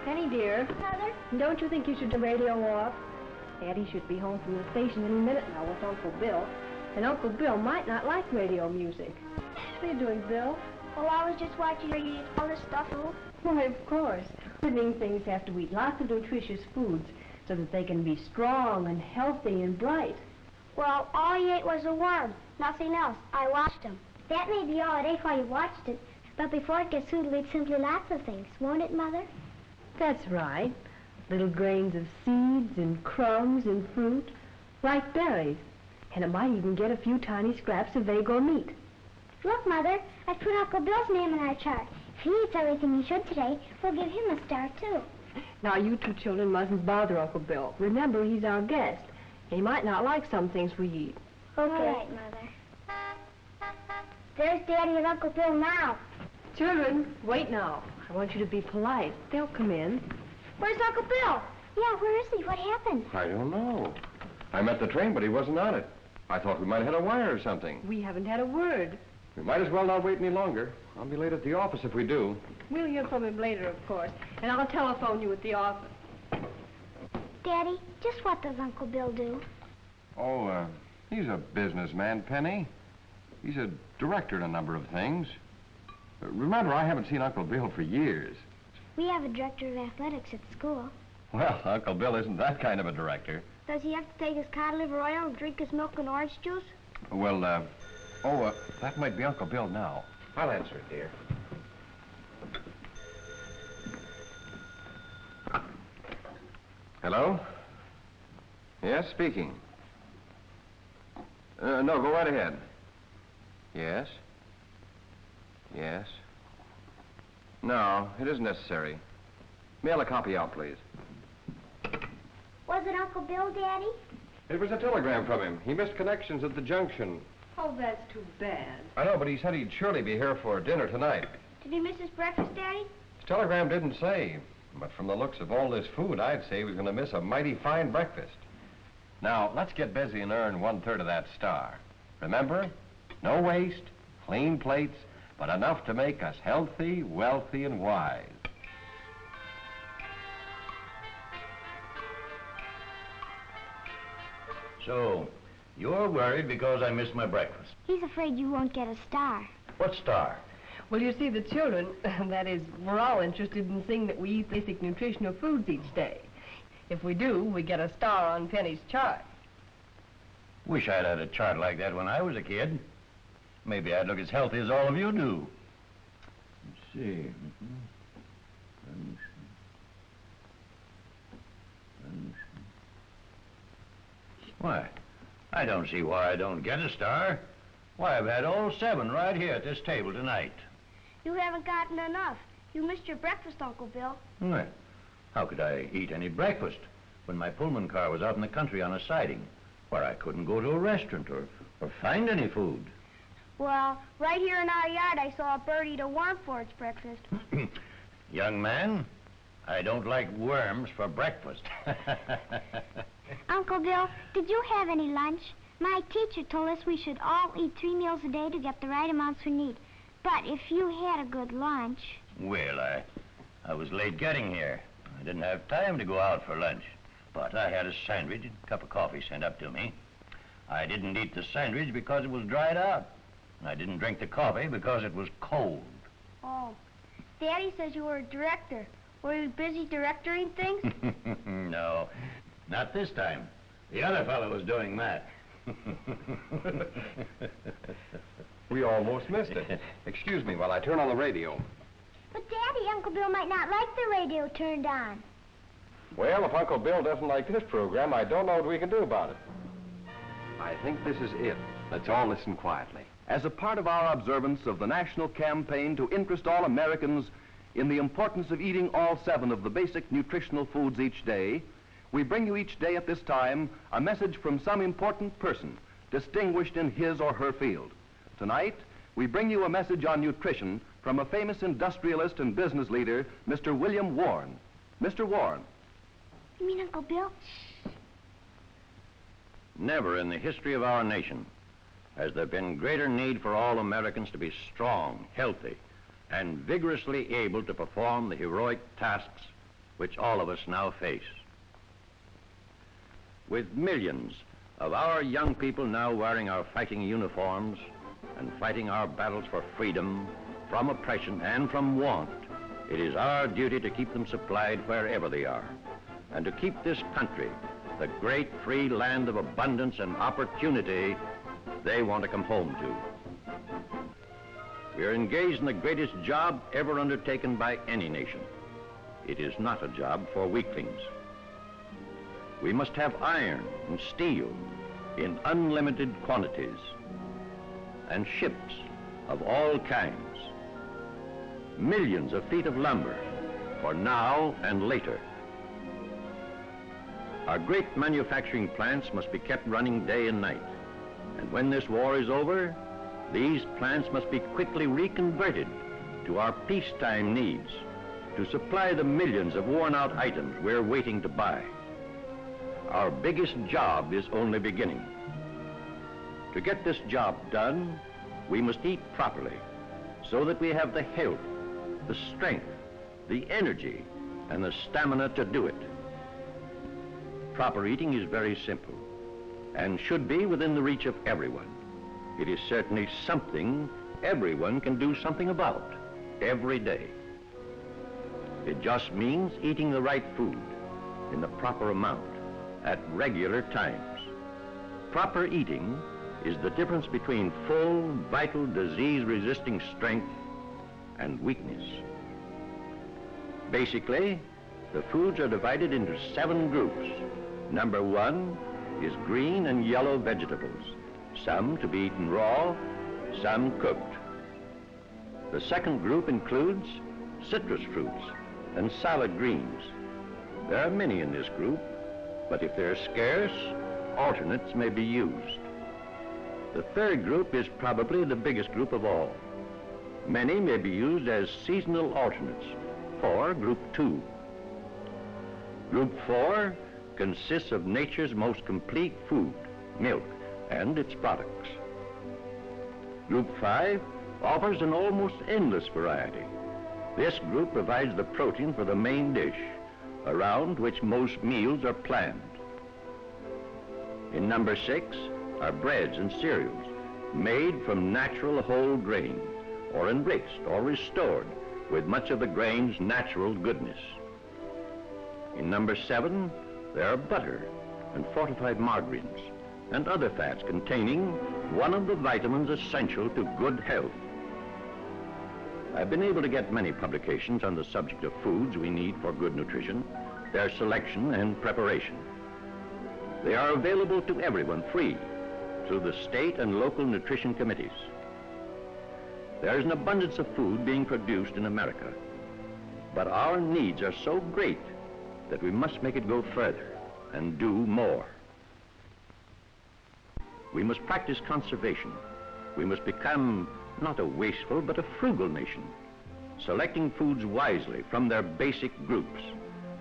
Penny, dear. Mother? Don't you think you should turn the radio off? Daddy should be home from the station any minute now with Uncle Bill. And Uncle Bill might not like radio music. What are you doing, Bill? Well, I was just watching you eat all this stuff. Why, of course. Living things have to eat lots of nutritious foods so that they can be strong and healthy and bright. Well, all he ate was a worm. Nothing else. I watched him. That may be all it ate while you watched it. But before it gets food, it'll eat simply lots of things. Won't it, Mother? That's right. Little grains of seeds and crumbs and fruit, like berries. And it might even get a few tiny scraps of egg or meat. Look, Mother, I put Uncle Bill's name in our chart. If he eats everything he should today, we'll give him a star, too. Now, you two children mustn't bother Uncle Bill. Remember, he's our guest. He might not like some things we eat. Okay. All right, Mother. There's Daddy and Uncle Bill now. Children, wait now. I want you to be polite. They'll come in. Where's Uncle Bill? Yeah, where is he? What happened? I don't know. I met the train, but he wasn't on it. I thought we might have hit a wire or something. We haven't had a word. We might as well not wait any longer. I'll be late at the office if we do. We'll hear from him later, of course. And I'll telephone you at the office. Daddy, just what does Uncle Bill do? Oh, he's a businessman, Penny. He's a director in a number of things. Remember, I haven't seen Uncle Bill for years. We have a director of athletics at school. Well, Uncle Bill isn't that kind of a director. Does he have to take his cod liver oil and drink his milk and orange juice? Well, that might be Uncle Bill now. I'll answer it, dear. Hello? Yes, speaking. No, go right ahead. Yes? Yes? No, it isn't necessary. Mail a copy out, please. Was it Uncle Bill, Daddy? It was a telegram from him. He missed connections at the junction. Oh, that's too bad. I know, but he said he'd surely be here for dinner tonight. Did he miss his breakfast, Daddy? His telegram didn't say, but from the looks of all this food, I'd say he was going to miss a mighty fine breakfast. Now, let's get busy and earn 1/3 of that star. Remember, no waste, clean plates, but enough to make us healthy, wealthy, and wise. So, you're worried because I missed my breakfast. He's afraid you won't get a star. What star? Well, you see, the children, that is, we're all interested in seeing that we eat basic nutritional foods each day. If we do, we get a star on Penny's chart. Wish I'd had a chart like that when I was a kid. Maybe I'd look as healthy as all of you do. Let's see. Why, I don't see why I don't get a star. Why, I've had all 7 right here at this table tonight. You haven't gotten enough. You missed your breakfast, Uncle Bill. Why, how could I eat any breakfast when my Pullman car was out in the country on a siding where I couldn't go to a restaurant or find any food? Well, right here in our yard, I saw a bird eat a worm for its breakfast. Young man, I don't like worms for breakfast. Uncle Bill, did you have any lunch? My teacher told us we should all eat 3 meals a day to get the right amounts we need. But if you had a good lunch... Well, I was late getting here. I didn't have time to go out for lunch. But I had a sandwich and a cup of coffee sent up to me. I didn't eat the sandwich because it was dried out. I didn't drink the coffee because it was cold. Oh, Daddy says you were a director. Were you busy directoring things? No, not this time. The other fellow was doing that. We almost missed it. Excuse me while I turn on the radio. But, Daddy, Uncle Bill might not like the radio turned on. Well, if Uncle Bill doesn't like this program, I don't know what we can do about it. I think this is it. Let's all listen quietly. As a part of our observance of the national campaign to interest all Americans in the importance of eating all 7 of the basic nutritional foods each day, we bring you each day at this time a message from some important person distinguished in his or her field. Tonight, we bring you a message on nutrition from a famous industrialist and business leader, Mr. William Warren. Mr. Warren. You mean Uncle Bill? Never in the history of our nation has there been greater need for all Americans to be strong, healthy, and vigorously able to perform the heroic tasks which all of us now face. With millions of our young people now wearing our fighting uniforms and fighting our battles for freedom, from oppression, and from want, it is our duty to keep them supplied wherever they are, and to keep this country, the great free land of abundance and opportunity they want to come home to. We are engaged in the greatest job ever undertaken by any nation. It is not a job for weaklings. We must have iron and steel in unlimited quantities, and ships of all kinds, millions of feet of lumber for now and later. Our great manufacturing plants must be kept running day and night, and when this war is over, these plants must be quickly reconverted to our peacetime needs to supply the millions of worn-out items we're waiting to buy. Our biggest job is only beginning. To get this job done, we must eat properly so that we have the health, the strength, the energy, and the stamina to do it. Proper eating is very simple and should be within the reach of everyone. It is certainly something everyone can do something about every day. It just means eating the right food in the proper amount at regular times. Proper eating is the difference between full, vital, disease-resisting strength and weakness. Basically, the foods are divided into 7 groups. Number 1 is green and yellow vegetables, some to be eaten raw, some cooked. The second group includes citrus fruits and salad greens. There are many in this group, but if they're scarce, alternates may be used. The third group is probably the biggest group of all. Many may be used as seasonal alternates for Group 2. Group 4 consists of nature's most complete food, milk, and its products. Group 5 offers an almost endless variety. This group provides the protein for the main dish, around which most meals are planned. In number 6 are breads and cereals made from natural whole grain, or enriched or restored with much of the grain's natural goodness. In number 7, there are butter and fortified margarines and other fats containing one of the vitamins essential to good health. I've been able to get many publications on the subject of foods we need for good nutrition, their selection and preparation. They are available to everyone free through the state and local nutrition committees. There is an abundance of food being produced in America, but our needs are so great that we must make it go further and do more. We must practice conservation. We must become not a wasteful but a frugal nation, selecting foods wisely from their basic groups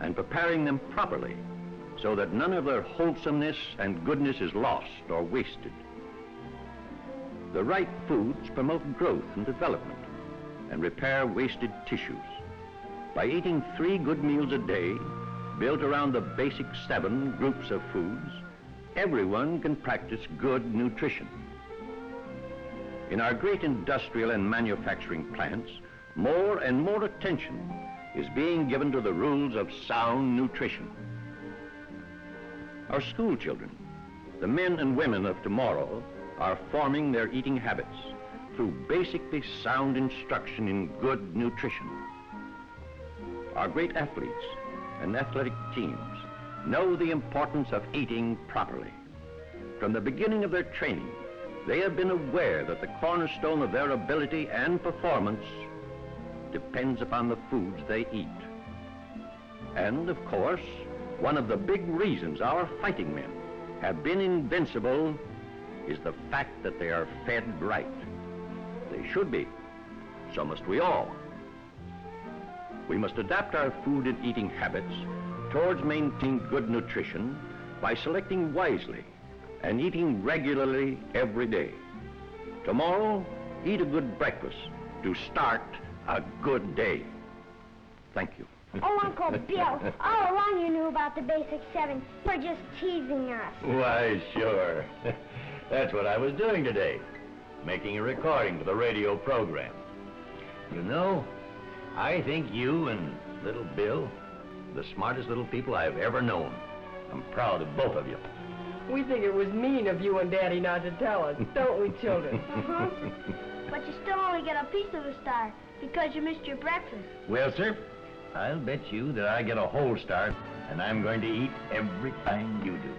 and preparing them properly so that none of their wholesomeness and goodness is lost or wasted. The right foods promote growth and development and repair wasted tissues. By eating 3 good meals a day, built around the basic 7 groups of foods, everyone can practice good nutrition. In our great industrial and manufacturing plants, more and more attention is being given to the rules of sound nutrition. Our school children, the men and women of tomorrow, are forming their eating habits through basically sound instruction in good nutrition. Our great athletes and athletic teams know the importance of eating properly. From the beginning of their training, they have been aware that the cornerstone of their ability and performance depends upon the foods they eat. And, of course, one of the big reasons our fighting men have been invincible is the fact that they are fed right. They should be. So must we all. We must adapt our food and eating habits towards maintaining good nutrition by selecting wisely and eating regularly every day. Tomorrow, eat a good breakfast to start a good day. Thank you. Oh, Uncle Bill, all along you knew about the basic 7. You're just teasing us. Why, sure. That's what I was doing today, making a recording for the radio program. You know, I think you and little Bill, the smartest little people I've ever known. I'm proud of both of you. We think it was mean of you and Daddy not to tell us, don't we, children? Uh-huh. But you still only get a piece of a star because you missed your breakfast. Well, sir, I'll bet you that I get a whole star, and I'm going to eat every time you do.